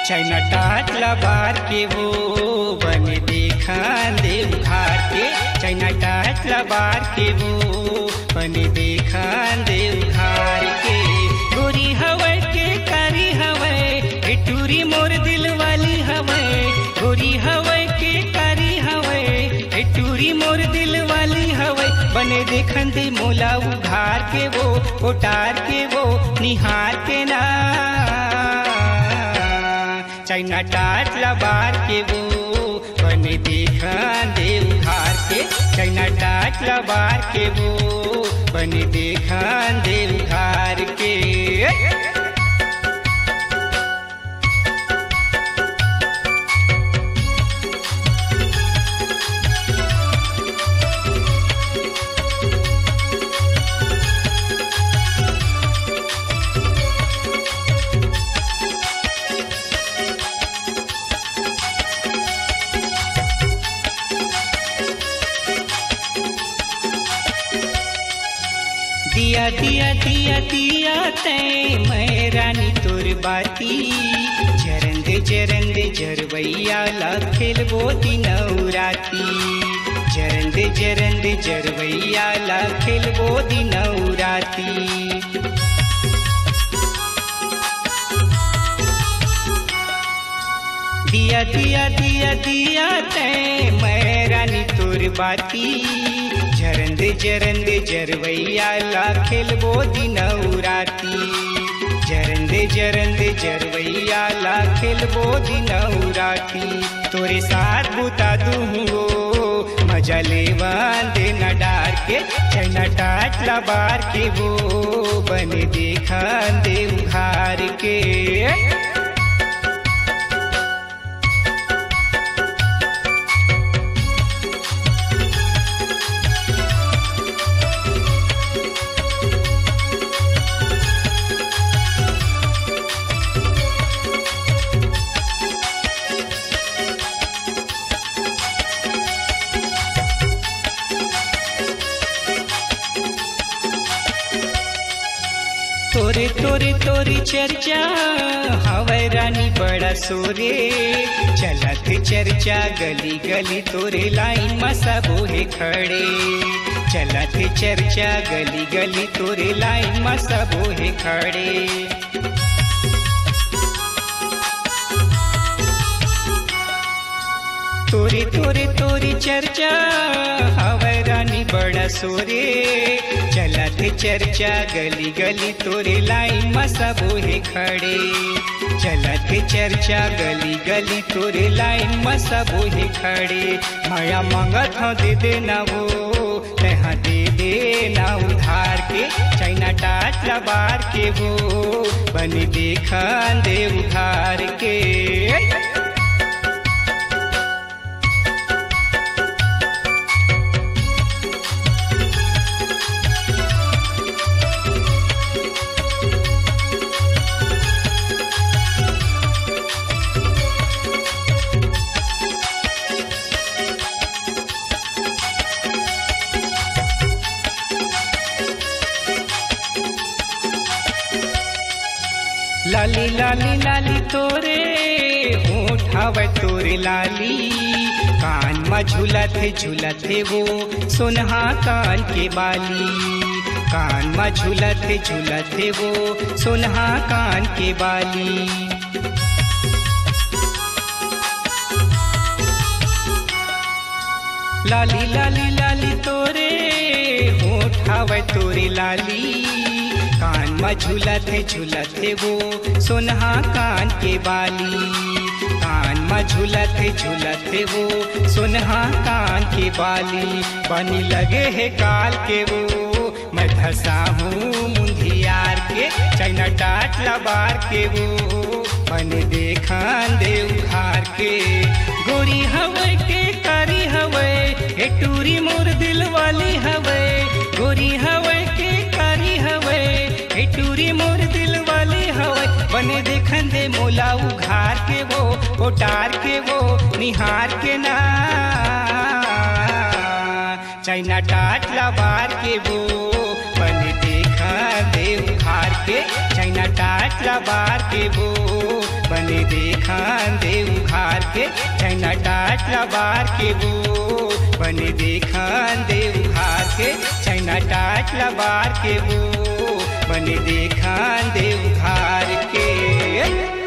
China टाटला बार के वो बने देखा देव घार के। चाइना टाटला बार के वो बने देखा देव घार के। गोरी हवा के कारी हवा टूरी मोर दिल वाली हवा। गोरी हवा के कारी हवा टूरी मोर दिल वाली हवा। बने देखन दे मोला उघार के वो उतार के वो निहार के ना। चाइना टाटला बार के वो बने देखा देव घार के। चाइना टाटला बार के वो बने देखा देव घार के। दिया दिया दिया दिया तै मैं रानी तोर बाती। जरंदे जरंदे जरवैया ला खेलबो दिनौराती। जरंदे जरंदे जरवैया ला खेलबो दिनौराती। दिया दिया दिया दिया तै मैं रानी तोर बाती। जरंदे जरंदे जरवैया ला खेलबो दिनौराती। जरंदे जरंदे जरवैया ला खेलबो दिनौराती। तोरे साथ बुता दूंगो मजा लेवा देना डार के। चाइना टाटला बार के वो बने देखा देव घार के। तोरे तोरे तोरे चर्चा हवै रानी बड़ा सोरे। चलत चर्चा गली गली तोरे लाइन में सब है खड़े। चलत चर्चा गली गली तोरे लाइन में सब है खड़े। तोरे तोरे तोरे चर्चा हवै रानी बड़ा सोरे। चलत चर्चा गली गली तोरे लाइन में सब है खड़े। चलत चर्चा गली गली तोरे लाइन में सब है खड़े। माया मांगत हूँ दे देना वो तहाँ दे देना उधार के। चाइना टाटला बार के वो बने देखा देव घार के। लाली लाली लाली तोरे होठ हवै तोरे लाली। कान में झूलत है वो सोनहा कान के बाली। कान में झूलत है वो सोनहा कान के बाली। लाली लाली लाली तोरे होठ हवै तोरे लाली। कान में झूलत है वो सोनहा कान के बाली। कान में झूलत है वो सोनहा कान के बाली। बनी लगे है काल के वो मैं धसा हूँ मुंधियार के। चाइना टाटला बार के वो बने देखा देव घार के। गोरी हवा के कारी हवा टूरी मोर दिल वाली हवा। गोरी हवा के कारी हवा टूरी मोर दिल वाली हवा। बने देखन दे मोला उघार के वो उतार के वो निहार के ना। चाइना टाटला बार के वो बने देखा देव घार के। चाइना टाटला बार के वो बने देखान दे उघार के छैना टाट लबार के वो बने देखान दे उघार के छैना टाट लबार के वो बने देखान दे उघार के।